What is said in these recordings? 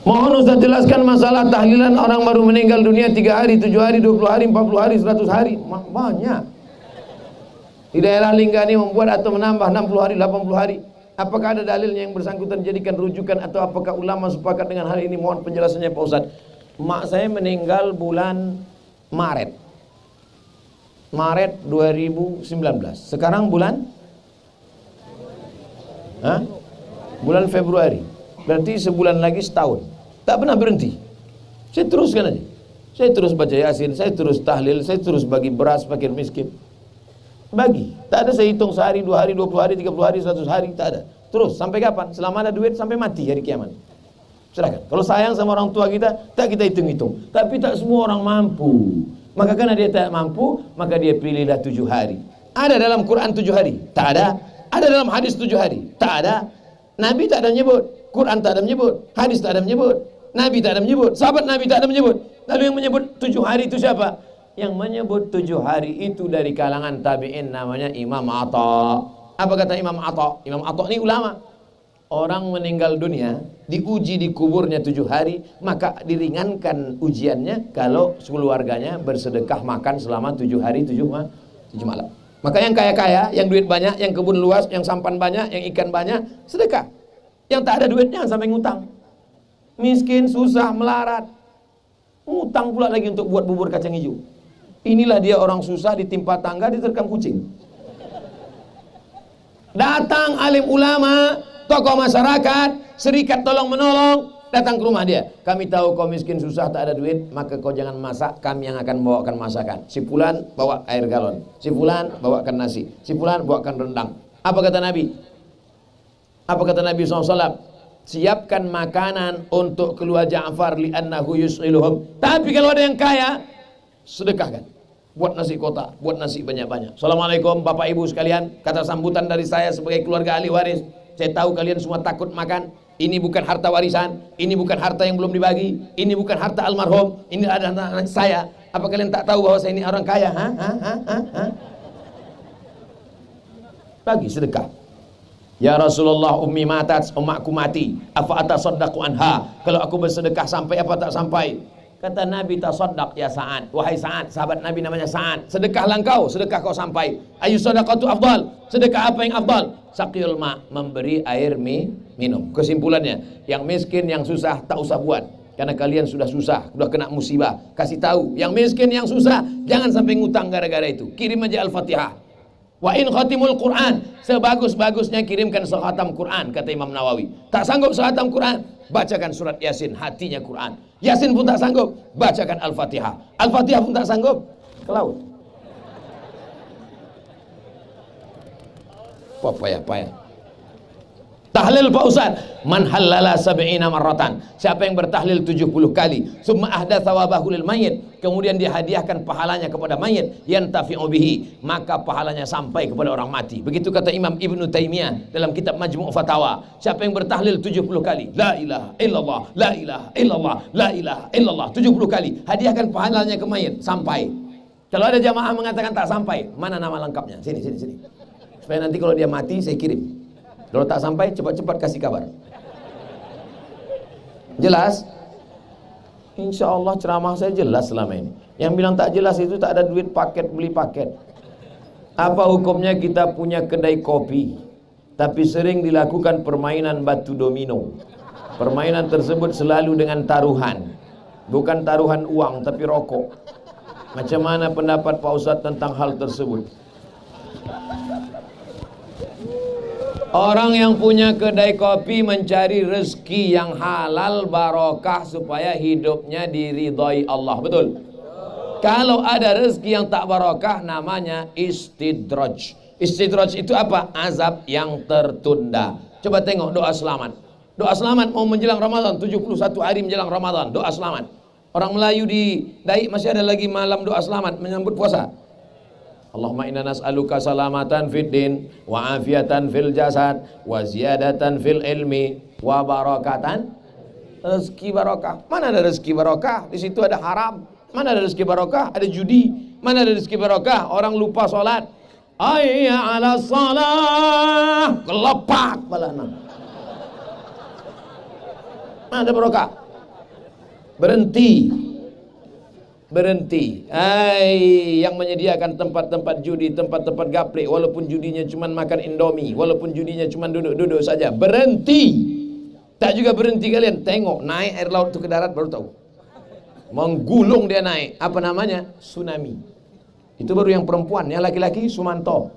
Mohon Ustaz jelaskan masalah tahlilan orang baru meninggal dunia 3 hari, 7 hari, 20 hari, 40 hari, 100 hari. Banyak. Di daerah Linggani membuat atau menambah 60 hari, 80 hari. Apakah ada dalilnya yang bersangkutan jadikan rujukan atau apakah ulama sepakat dengan hal ini? Mohon penjelasannya Pak Ustaz. Mak saya meninggal bulan Maret 2019. Sekarang bulan bulan Februari. Berarti sebulan lagi setahun. Tak pernah berhenti. Saya teruskan aja. Saya terus baca Yasin, saya terus tahlil, saya terus bagi beras fakir miskin. Bagi. Tak ada saya hitung sehari, 2 hari, 20 hari, 30 hari, 100 hari, tak ada. Terus sampai kapan? Selama ada duit sampai mati hari kiamat. Silakan. Kalau sayang sama orang tua kita, tak kita hitung-hitung. Tapi tak semua orang mampu. Maka karena dia tak mampu, maka dia pilihlah 7 hari. Ada dalam Quran 7 hari? Tak ada. Ada dalam hadis 7 hari? Tak ada. Nabi tak ada menyebut. Quran tak ada menyebut, hadis tak ada menyebut, Nabi tak ada menyebut, sahabat Nabi tak ada menyebut. Lalu yang menyebut 7 hari itu siapa? Yang menyebut 7 hari itu dari kalangan tabi'in namanya Imam Atha. Apa kata Imam Atha? Imam Atha ini ulama. Orang meninggal dunia diuji di kuburnya 7 hari, maka diringankan ujiannya kalau keluarganya bersedekah makan selama 7 hari 7 malam. Maka yang kaya-kaya, yang duit banyak, yang kebun luas, yang sampan banyak, yang ikan banyak, sedekah. Yang tak ada duitnya sampai ngutang. Miskin, susah, melarat. Ngutang pula lagi untuk buat bubur kacang hijau. Inilah dia orang susah ditimpa tangga, diterkam kucing. Datang alim ulama, tokoh masyarakat, serikat tolong menolong, datang ke rumah dia. Kami tahu kau miskin, susah, tak ada duit, maka kau jangan masak, kami yang akan bawakan masakan. Si fulan bawa air galon, si fulan bawakan nasi, si fulan bawakan rendang. Apa kata Nabi? Apa kata Nabi SAW? Siapkan makanan untuk keluarga Ja'far li'annahu yus'iluhum. Tapi kalau ada yang kaya, sedekahkan. Buat nasi kotak, buat nasi banyak-banyak. Assalamualaikum Bapak Ibu sekalian. Kata sambutan dari saya sebagai keluarga ahli waris. Saya tahu kalian semua takut makan. Ini bukan harta warisan. Ini bukan harta yang belum dibagi. Ini bukan harta almarhum. Ini ada anak saya. Apa kalian tak tahu bahwa saya ini orang kaya? Bagi sedekah. Ya Rasulullah, ummi matat, umakku mati. Afa atasaddaqu anha? Kalau aku bersedekah sampai apa tak sampai? Kata Nabi, tasaddaq ya Sa'ad. Wahai Sa'ad, sahabat Nabi namanya Sa'ad. Sedekahlah engkau, sedekah kau sampai. Ayu sadaqatu afdal? Sedekah apa yang afdal? Saqiyul ma, memberi air minum. Kesimpulannya, yang miskin, yang susah tak usah buat. Karena kalian sudah susah, sudah kena musibah. Kasih tahu, yang miskin, yang susah, jangan sampai ngutang gara-gara itu. Kirim aja Al-Fatihah. Wa in khatimul Quran, sebagus-bagusnya kirimkan sekhatam Quran, kata Imam Nawawi. Tak sanggup sekhatam Quran, bacakan surat Yasin, hatinya Quran. Yasin pun tak sanggup, bacakan Al-Fatihah. Al-Fatihah pun tak sanggup, ke laut. Wah, payah. Tahlil Pak Ustaz, man halala sab'ina marratan. Siapa yang bertahlil 70 kali, summa ahdatsa wabahu lil mayyit, kemudian dia hadiahkan pahalanya kepada mayit, yantafi'u bihi, maka pahalanya sampai kepada orang mati. Begitu kata Imam Ibnu Taimiyah dalam kitab Majmu' Fatawa. Siapa yang bertahlil 70 kali, la ilaha illallah, la ilaha illallah, la ilaha illallah 70 kali, hadiahkan pahalanya ke mayit sampai. Kalau ada jamaah mengatakan tak sampai, mana nama lengkapnya? Sini. Supaya nanti kalau dia mati saya kirim. Kalau tak sampai, cepat-cepat kasih kabar. Jelas? Insya Allah ceramah saya jelas selama ini. Yang bilang tak jelas itu tak ada duit paket, beli paket. Apa hukumnya kita punya kedai kopi, tapi sering dilakukan permainan batu domino. Permainan tersebut selalu dengan taruhan. Bukan taruhan uang, tapi rokok. Macam mana pendapat Pak Ustadz tentang hal tersebut? Orang yang punya kedai kopi mencari rezeki yang halal barokah supaya hidupnya diridhai Allah. Betul? Kalau ada rezeki yang tak barokah namanya istidraj. Istidraj itu apa? Azab yang tertunda. Coba tengok doa selamat. Doa selamat mau menjelang Ramadan, 71 hari menjelang Ramadan, doa selamat. Orang Melayu di Daik masih ada lagi malam doa selamat menyambut puasa. Allahumma inna nas'aluka salamatan fid din wa afiatan fil jasad wa ziyadatan fil ilmi wa barakatan rezeki barokah. Mana ada rezeki barokah? Di situ ada haram. Mana ada rezeki barokah? Ada judi. Mana ada rezeki barokah? Orang lupa salat. Hayya 'ala shalah. Kelepak balana. Mana ada barokah? Berhenti. Berhenti. Yang menyediakan tempat-tempat judi, tempat-tempat gaplek, walaupun judinya cuma makan Indomie, walaupun judinya cuma duduk-duduk saja, berhenti. Tak juga berhenti kalian, tengok naik air laut itu ke darat baru tahu. Menggulung dia naik. Apa namanya? Tsunami. Itu baru yang perempuan, yang laki-laki Sumanto.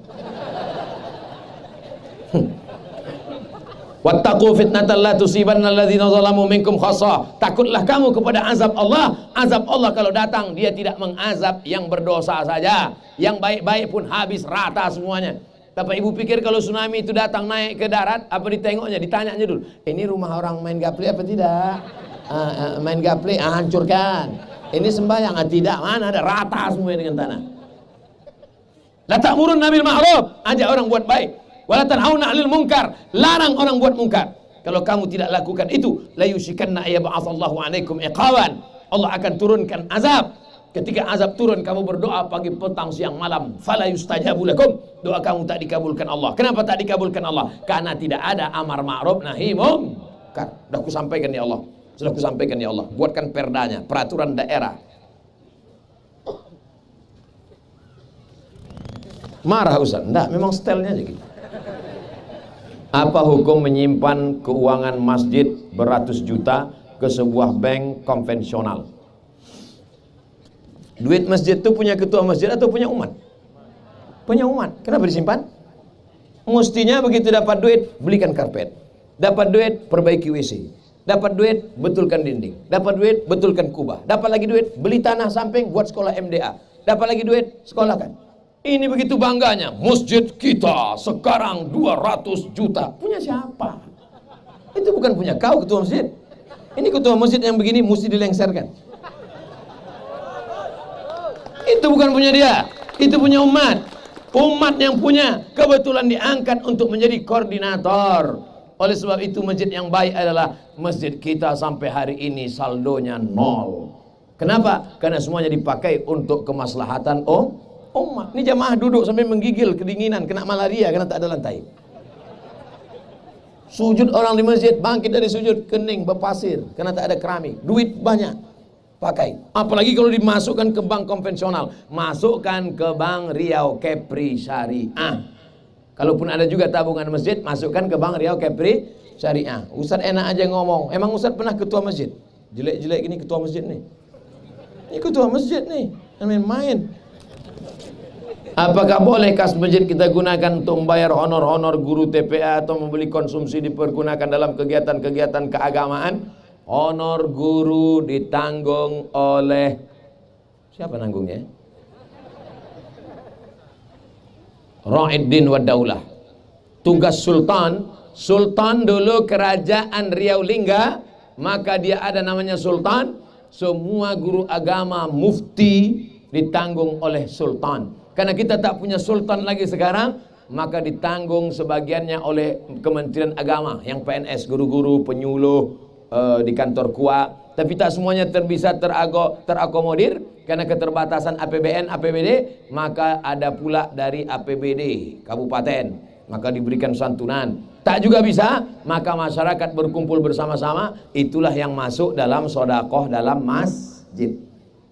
Wattaqu fitnatan la tusibanna alladzina zalamu minkum khassah. Takutlah kamu kepada azab Allah. Azab Allah kalau datang, dia tidak mengazab yang berdosa saja. Yang baik-baik pun habis rata semuanya. Bapak Ibu pikir kalau tsunami itu datang naik ke darat, apa ditengoknya? Ditanyanya dulu, ini rumah orang main gaple apa tidak? Main gaple, hancurkan. Ini sembahyang, tidak, mana ada, rata semua dengan tanah. La ta'murun bil ma'ruf, ajak orang buat baik. Wala tanhauna 'anil munkar, larang orang buat mungkar. Kalau kamu tidak lakukan itu, la yushikanna ayyab'atsallahu 'alaikum iqaban. Allah akan turunkan azab. Ketika azab turun, kamu berdoa pagi, petang, siang, malam, fala yustajabu lakum. Doa kamu tak dikabulkan Allah. Kenapa tak dikabulkan Allah? Karena tidak ada amar ma'ruf nahi munkar. Sudah aku sampaikan ya Allah. Sudah aku sampaikan ya Allah. Buatkan perdanya, peraturan daerah. Marah Ustaz? Enggak, memang stylenya aja gitu. Apa hukum menyimpan keuangan masjid beratus juta ke sebuah bank konvensional? Duit masjid itu punya ketua masjid atau punya umat? Punya umat. Kenapa disimpan? Mestinya begitu dapat duit, belikan karpet. Dapat duit, perbaiki WC. Dapat duit, betulkan dinding. Dapat duit, betulkan kubah. Dapat lagi duit, beli tanah samping buat sekolah MDA. Dapat lagi duit, sekolahkan. Ini begitu bangganya, masjid kita sekarang 200 juta. Punya siapa? Itu bukan punya kau ketua masjid. Ini ketua masjid yang begini mesti dilengserkan. Itu bukan punya dia, itu punya umat. Umat yang punya, kebetulan diangkat untuk menjadi koordinator. Oleh sebab itu masjid yang baik adalah masjid kita sampai hari ini saldonya 0. Kenapa? Karena semuanya dipakai untuk kemaslahatan umat. Ini jamaah duduk sampai menggigil kedinginan, kena malaria karena tak ada lantai. Sujud orang di masjid, bangkit dari sujud kening berpasir karena tak ada keramik. Duit banyak, pakai. Apalagi kalau dimasukkan ke bank konvensional, masukkan ke Bank Riau Kepri Syariah. Kalaupun ada juga tabungan masjid, masukkan ke Bank Riau Kepri Syariah. Ustaz enak aja ngomong. Emang Ustaz pernah ketua masjid? Jelek-jelek gini ketua masjid nih. Ini ketua masjid nih, main-main. Apakah boleh kas masjid kita gunakan untuk membayar honor-honor guru TPA atau membeli konsumsi dipergunakan dalam kegiatan-kegiatan keagamaan? Honor guru ditanggung oleh siapa nanggungnya? Ra'iddin wa daulah. Tugas sultan, sultan dulu kerajaan Riau Lingga, maka dia ada namanya sultan. Semua guru agama mufti ditanggung oleh sultan. Karena kita tak punya sultan lagi sekarang, maka ditanggung sebagiannya oleh Kementerian Agama, yang PNS, guru-guru, penyuluh di kantor KUA. Tapi tak semuanya bisa terakomodir karena keterbatasan APBN, APBD. Maka ada pula dari APBD kabupaten, maka diberikan santunan. Tak juga bisa, maka masyarakat berkumpul bersama-sama. Itulah yang masuk dalam sodakoh dalam masjid.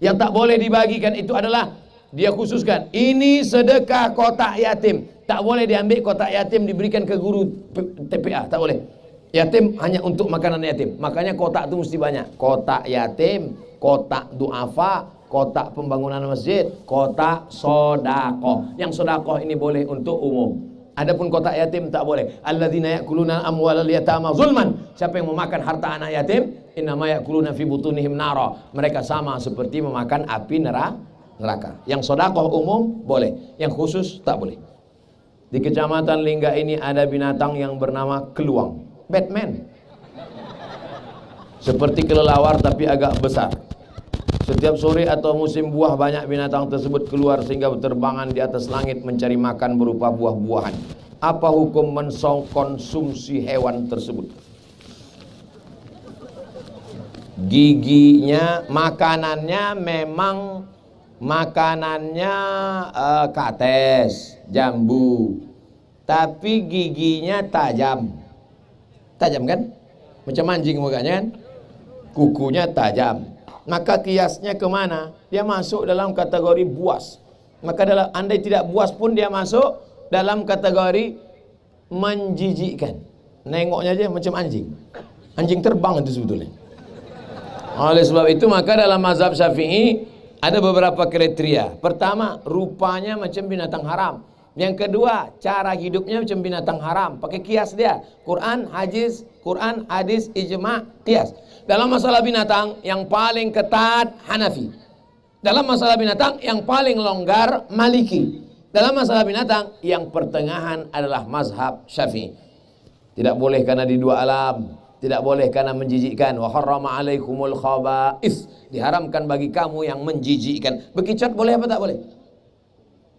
Yang tak boleh dibagikan itu adalah dia khususkan, ini sedekah kotak yatim. Tak boleh diambil kotak yatim diberikan ke guru TPA, tak boleh. Yatim hanya untuk makanan yatim. Makanya kotak itu mesti banyak. Kotak yatim, kotak duafa, kotak pembangunan masjid, kotak sodakoh. Yang sodakoh ini boleh untuk umum. Adapun kotak yatim tak boleh. Alladzina ya'kuluna amwalal yatama zulman. Siapa yang memakan harta anak yatim, innama ya'kuluna fi butunihim nara. Mereka sama seperti memakan api neraka. Yang sodakoh umum boleh, yang khusus tak boleh. Di kecamatan Lingga ini ada binatang yang bernama keluang, Batman. Seperti kelelawar tapi agak besar. Setiap sore atau musim buah banyak binatang tersebut keluar sehingga berterbangan di atas langit mencari makan berupa buah-buahan. Apa hukum mengkonsumsi hewan tersebut? Giginya, makanannya memang kates, jambu, tapi giginya tajam. Tajam kan? Macam anjing mukanya kan? Kukunya tajam. maka kiasnya kemana? Dia masuk dalam kategori buas. Maka dalam andai tidak buas pun dia masuk dalam kategori menjijikkan. Nengoknya aja macam anjing. Anjing terbang itu sebetulnya. Oleh sebab itu maka dalam mazhab Syafi'i ada beberapa kriteria. Pertama, rupanya macam binatang haram. Yang kedua, cara hidupnya macam binatang haram. Pakai kias dia. Quran, hadis, ijma', kias. Dalam masalah binatang yang paling ketat Hanafi. Dalam masalah binatang yang paling longgar Maliki. Dalam masalah binatang yang pertengahan adalah mazhab Syafi'i. Tidak boleh karena di dua alam, tidak boleh karena menjijikkan. Wa harrama alaikumul khaba'is. Diharamkan bagi kamu yang menjijikkan. Bekicot boleh apa tak boleh?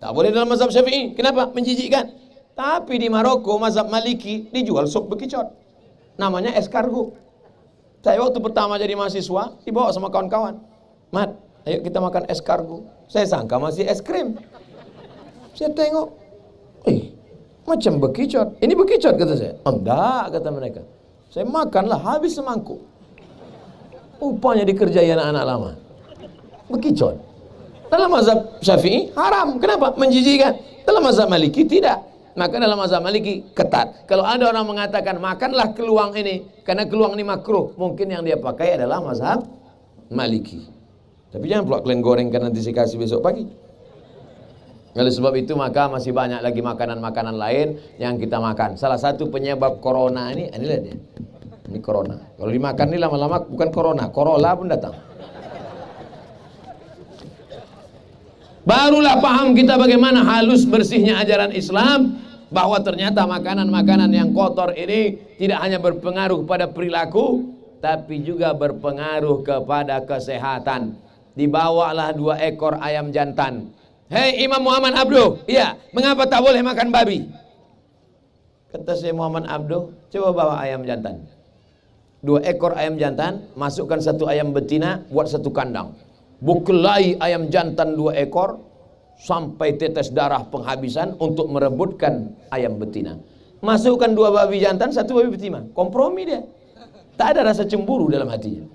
Tak boleh dalam mazhab Syafi'i. Kenapa? Menjijikkan. Tapi di Maroko mazhab Maliki dijual sop bekicot. Namanya escargot. Saya waktu pertama jadi mahasiswa dibawa sama kawan-kawan. Mat, ayo kita makan escargot. Saya sangka masih es krim. Saya tengok, macam bekicot. Ini bekicot kata saya. Enggak, kata mereka. Saya makanlah habis semangkuk. Rupanya dikerjai anak-anak lama. Bekicot. Dalam mazhab Syafi'i haram. Kenapa? Menjijikkan. Dalam mazhab Maliki tidak. Maka dalam mazhab Maliki ketat. Kalau ada orang mengatakan makanlah keluang ini karena keluang ini makruh, mungkin yang dia pakai adalah mazhab Maliki. Tapi jangan pula kalian gorengkan nanti saya kasih besok pagi. Oleh sebab itu maka masih banyak lagi makanan-makanan lain yang kita makan. Salah satu penyebab corona ini, inilah dia. Ini corona. Kalau dimakan ini lama-lama bukan corona, Corolla pun datang. Barulah paham kita bagaimana halus bersihnya ajaran Islam, bahwa ternyata makanan-makanan yang kotor ini tidak hanya berpengaruh pada perilaku, tapi juga berpengaruh kepada kesehatan. Dibawalah 2 ekor ayam jantan. Hei Imam Muhammad Abduh, iya, mengapa tak boleh makan babi? Kata saya Muhammad Abduh, coba bawa ayam jantan. 2 ekor ayam jantan, masukkan 1 ayam betina, buat 1 kandang. Bukelai ayam jantan 2 ekor sampai tetes darah penghabisan untuk merebutkan ayam betina. Masukkan 2 babi jantan, 1 babi betina. Kompromi dia. Tak ada rasa cemburu dalam hatinya.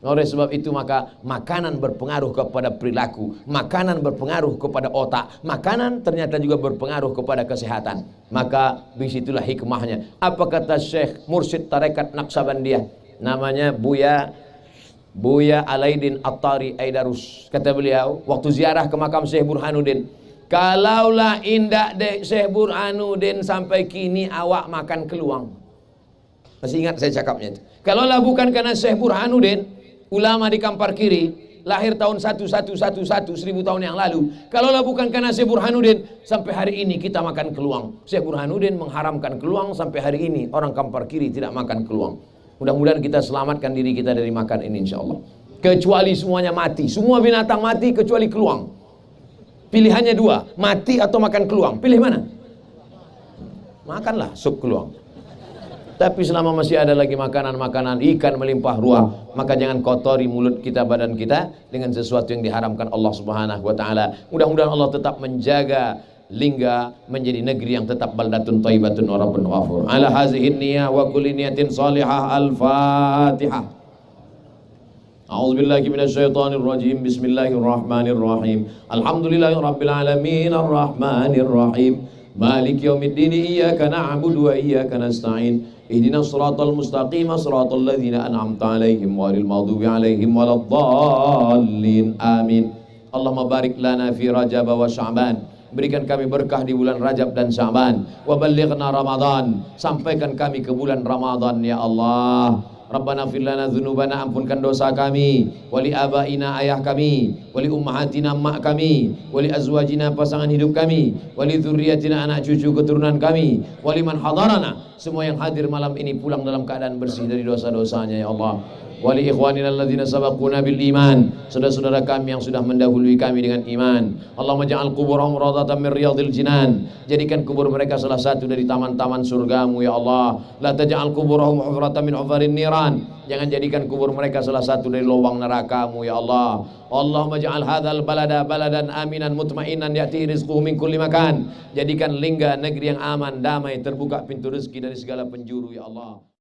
Oleh sebab itu maka makanan berpengaruh kepada perilaku, makanan berpengaruh kepada otak, makanan ternyata juga berpengaruh kepada kesehatan. Maka disitulah hikmahnya. Apa kata Syekh Mursyid Tarekat Naqsabandiyah, namanya Buya Alaidin At-Tari Aidarus. Kata beliau waktu ziarah ke makam Syekh Burhanuddin, kalaulah indak dek Syekh Burhanuddin sampai kini awak makan keluang. Masih ingat saya cakapnya itu. Kalaulah bukan karena Syekh Burhanuddin, ulama di Kampar Kiri, lahir tahun 1111 1000 tahun yang lalu. Kalaulah bukan karena Syekh Burhanuddin, sampai hari ini kita makan keluang. Syekh Burhanuddin mengharamkan keluang, sampai hari ini orang Kampar Kiri tidak makan keluang. Mudah-mudahan kita selamatkan diri kita dari makan ini insyaallah. Kecuali semuanya mati. Semua binatang mati kecuali keluang. Pilihannya 2, mati atau makan keluang. Pilih mana? Makanlah sup keluang. Tapi selama masih ada lagi makanan-makanan ikan melimpah ruah, maka jangan kotori mulut kita, badan kita dengan sesuatu yang diharamkan Allah Subhanahu wa taala. Mudah-mudahan Allah tetap menjaga Lingga menjadi negeri yang tetap baldatun thayyibatun wa rabbun ghafur. Ala hazihi niyyah wa kulli niyatin salihah. Al-Fatihah. A'udzu billahi minasyaitonir rajim. Bismillahirrahmanirrahim. Alhamdulillahirabbil alamin arrahmanir rahim. Maliki yaumiddin. Iyyaka na'budu wa iyyaka nasta'in. Ihdinas siratal mustaqim, siratal ladzina an'amta 'alaihim ghairil maghdubi 'alaihim waladdallin. Amin. Allahumma barik lana fi Rajab wa Sya'ban. Berikan kami berkah di bulan Rajab dan Sya'ban. Wa ballighna Ramadan. Sampaikan kami ke bulan Ramadan ya Allah. Rabbana fir lana dzunubana, ampunkan dosa kami, wali abaina ayah kami, wali ummahatina mak kami, wali azwajina pasangan hidup kami, wali dzurriyyatina anak cucu keturunan kami, wali man hadarana, semua yang hadir malam ini pulang dalam keadaan bersih dari dosa-dosanya ya Allah. Wali ikhwanina alladzina sabaquna bil iman, saudara-saudara kami yang sudah mendahului kami dengan iman. Allahumma ja'al quburahum rawdatan min riyadil jinan, jadikan kubur mereka salah satu dari taman-taman surgamu ya Allah. La taj'al quburahum hufratan min hufarin niran, jangan jadikan kubur mereka salah satu dari lubang nerakamu ya Allah. Allahumma ja'al hadzal balada baladan aminan mutmainan ya'ti rizquhu min kulli makan, jadikan Lingga negeri yang aman, damai, terbuka pintu rezeki dari segala penjuru ya Allah.